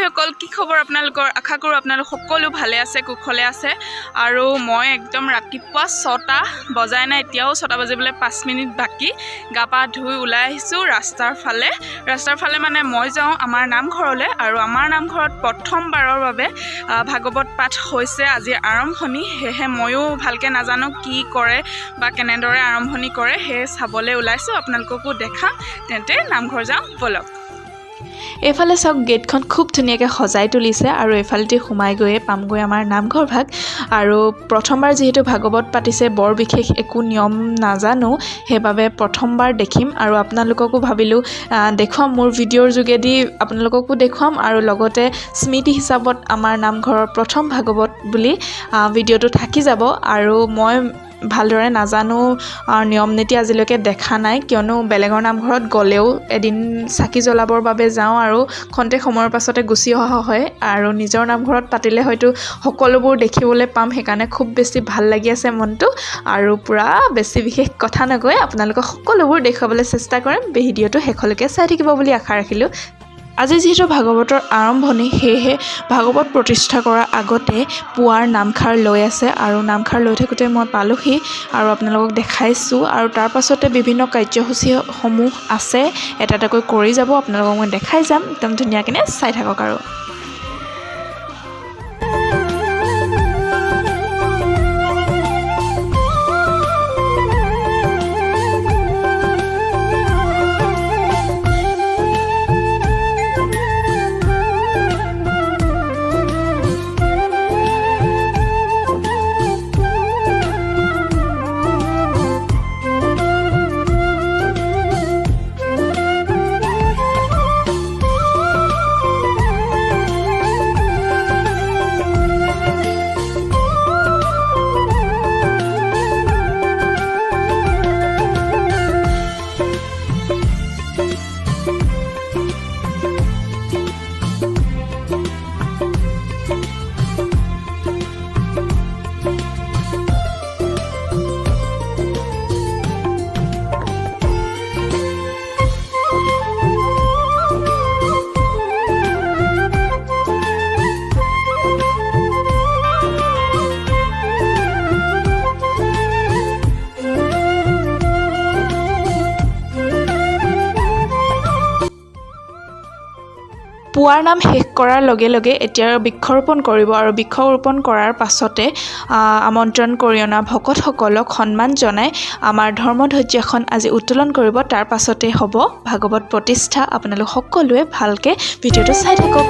ভাইসকল কি খবৰ আপোনালোকৰ আশা কৰোঁ আপোনালোক সকলো ভালে আছে কুশলে আছে আৰু মই একদম ৰাতিপুৱা 6টা বজাই নাই এতিয়াও 6টা বাজিবলৈ 5 মিনিট বাকি গা পা ধুই ওলাই আহিছোঁ ৰাস্তাৰ ফালে মানে মই যাওঁ আমাৰ নামঘৰলৈ আৰু আমাৰ নামঘৰত প্ৰথমবাৰৰ বাবে ভাগৱত পাঠ হৈছে আজি আৰম্ভণি হেহে ময়ো ভালকৈ নাজানো কি কৰে বা কেনেদৰে আৰম্ভণি কৰে হে চাবলৈ ওলাইছোঁ আপোনালোককো দেখাম তেন্তে নামঘৰ যাওঁ বলক এফালে চাওক গেটখন খুব ধুনীয়াকৈ সজাই তুলিছে আৰু এফালেদি সোমাই গৈয়ে পামগৈ আমাৰ নামঘৰ ভাগ আৰু প্ৰথমবাৰ যিহেতু ভাগৱত পাতিছে বৰ বিশেষ একো নিয়ম নাজানো সেইবাবে প্ৰথমবাৰ দেখিম আৰু আপোনালোককো ভাবিলোঁ দেখুৱাম মোৰ ভিডিঅ'ৰ যোগেদি আপোনালোককো দেখুৱাম আৰু লগতে স্মৃতি হিচাপত আমাৰ নামঘৰৰ প্ৰথম ভাগৱত বুলি ভিডিঅ'টো থাকি যাব আৰু মই ভালদৰে নাজানো নিয়ম নীতি আজিলৈকে দেখা নাই কিয়নো বেলেগৰ নামঘৰত গ'লেও এদিন চাকি জ্বলাবৰ বাবে যাওঁ আৰু খন্তেক সময়ৰ পাছতে গুচি অহা হয় আৰু নিজৰ নামঘৰত পাতিলে হয়তো সকলোবোৰ দেখিবলৈ পাম সেইকাৰণে খুব বেছি ভাল লাগি আছে মনটো আৰু পুৰা বেছি বিশেষ কথা নকৈ আপোনালোকক সকলোবোৰ দেখুৱাবলৈ চেষ্টা কৰিম ভিডিঅ'টো শেষলৈকে চাই থাকিব বুলি আশা ৰাখিলোঁ আজি যিহেতু ভাগৱতৰ আৰম্ভণি সেয়েহে ভাগৱত প্ৰতিষ্ঠা কৰাৰ আগতে পুৱাৰ নামখাৰ লৈ আছে আৰু নামখাৰ লৈ থাকোঁতে মই পালোহি আৰু আপোনালোকক দেখাইছোঁ আৰু তাৰ পাছতে বিভিন্ন কাৰ্যসূচীসমূহ আছে এটা এটাকৈ কৰি যাব আপোনালোকক মই দেখাই যাম একদম ধুনীয়াকৈ চাই থাকক আৰু পুৱাৰ নাম শেষ কৰাৰ লগে লগে এতিয়া বৃক্ষৰোপণ কৰিব আৰু বৃক্ষৰোপণ কৰাৰ পাছতে আমন্ত্ৰণ কৰি অনা ভকতসকলক সন্মান জনাই আমাৰ ধৰ্মধ্বজাখন আজি উত্তোলন কৰিব তাৰ পাছতে হ'ব ভাগৱত প্ৰতিষ্ঠা আপোনালোক সকলোৱে ভালকৈ ভিডিঅ'টো চাই থাকক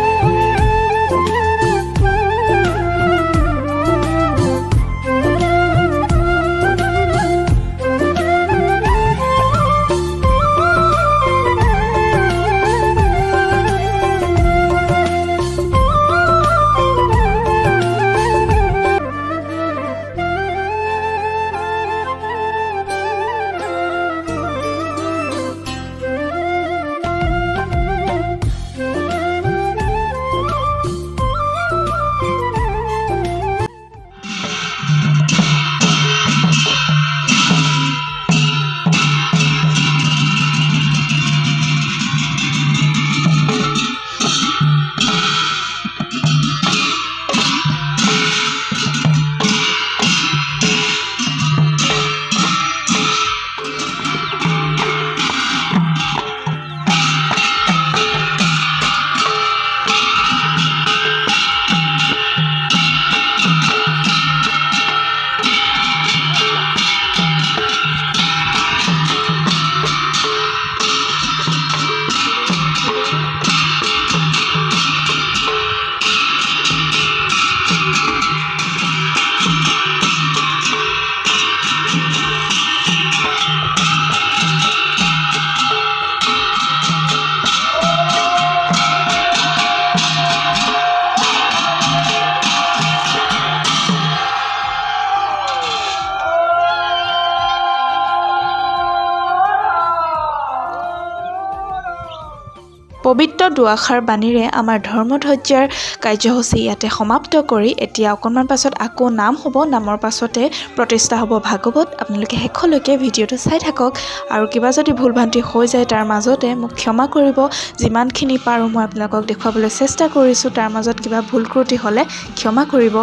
পবিত্ৰ দুআষাৰ বাণীৰে আমাৰ ধৰ্মধ্বজাৰ কাৰ্যসূচী ইয়াতে সমাপ্ত কৰি এতিয়া অকণমান পাছত আকৌ নাম হ'ব। নামৰ পাছতে প্ৰতিষ্ঠা হ'ব ভাগৱত। আপোনালোকে শেষলৈকে ভিডিঅ'টো চাই থাকক আৰু কিবা যদি ভুল ভ্ৰান্তি হৈ যায় তাৰ মাজতে মোক ক্ষমা কৰিব। যিমানখিনি পাৰোঁ মই আপোনালোকক দেখুৱাবলৈ চেষ্টা কৰিছোঁ, তাৰ মাজত কিবা ভুল ত্ৰুটি হ'লে ক্ষমা কৰিব।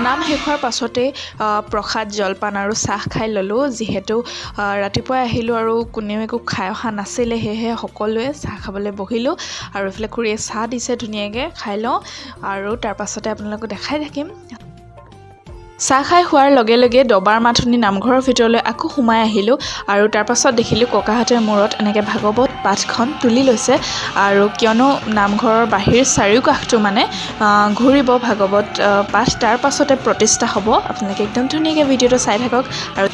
নাম শেষ হোৱাৰ পাছতে প্ৰসাদ জলপান আৰু চাহ খাই ল'লোঁ। যিহেতু ৰাতিপুৱাই আহিলোঁ আৰু কোনেও একো খাই অহা নাছিলে, সেয়েহে সকলোৱে চাহ খাবলৈ বহিলোঁ আৰু এইফালে খুৰীয়ে চাহ দিছে, ধুনীয়াকৈ খাই লওঁ আৰু তাৰ পাছতে আপোনালোকক দেখাই থাকিম। চাহ খাই হোৱাৰ লগে লগে দবাৰ মাথনি নামঘৰৰ ভিতৰলৈ আকৌ সোমাই আহিলোঁ আৰু তাৰ পাছত দেখিলোঁ ককাহঁতে মূৰত এনেকৈ ভাগৱত পাঠখন তুলি লৈছে আৰু কিয়নো নামঘৰৰ বাহিৰ চাৰিওকাষটো মানে ঘূৰিব ভাগৱত পাঠ, তাৰ পাছতে প্ৰতিষ্ঠা হ'ব। আপোনালোকে একদম ধুনীয়াকৈ ভিডিঅ'টো চাই থাকক আৰু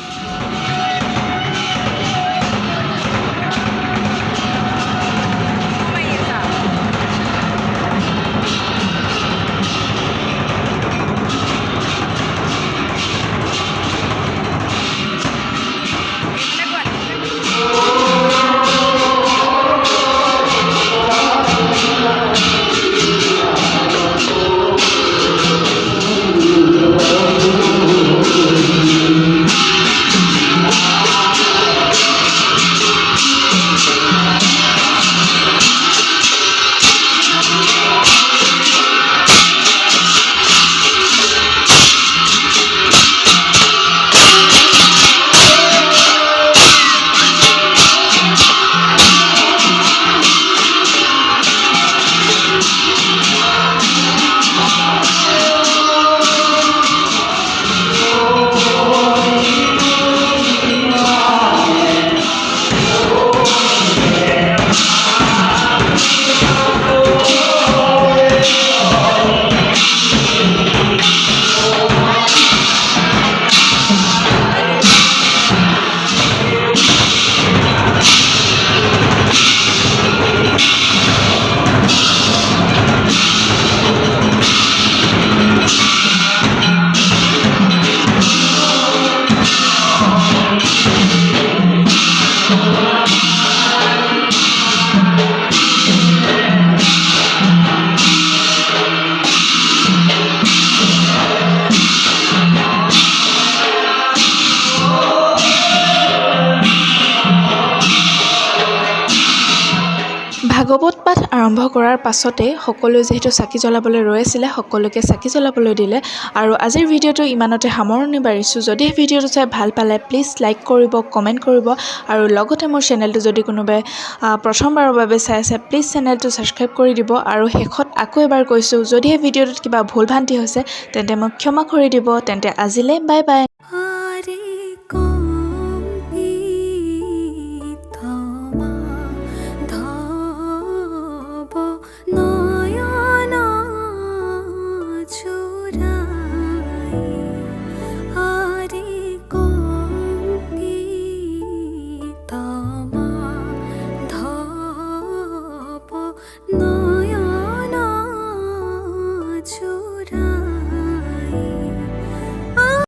ভাগৱত পাঠ আৰম্ভ কৰাৰ পাছতে সকলোৱে যিহেতু চাকি জ্বলাবলৈ ৰৈ আছিলে, সকলোকে চাকি জ্বলাবলৈ দিলে আৰু আজিৰ ভিডিঅ'টো ইমানতে সামৰণি মাৰিছোঁ। যদি ভিডিঅ'টো চাই ভাল পালে প্লিজ লাইক কৰিব, কমেণ্ট কৰিব আৰু লগতে মোৰ চেনেলটো যদি কোনোবাই প্ৰথমবাৰৰ বাবে চাই আছে প্লিজ চেনেলটো ছাবস্ক্ৰাইব কৰি দিব। আৰু শেষত আকৌ এবাৰ কৈছোঁ, যদিহে ভিডিঅ'টোত কিবা ভুল ভ্ৰান্তি হৈছে তেন্তে মোক ক্ষমা কৰি দিব। তেন্তে আজিলৈ বাই বাই।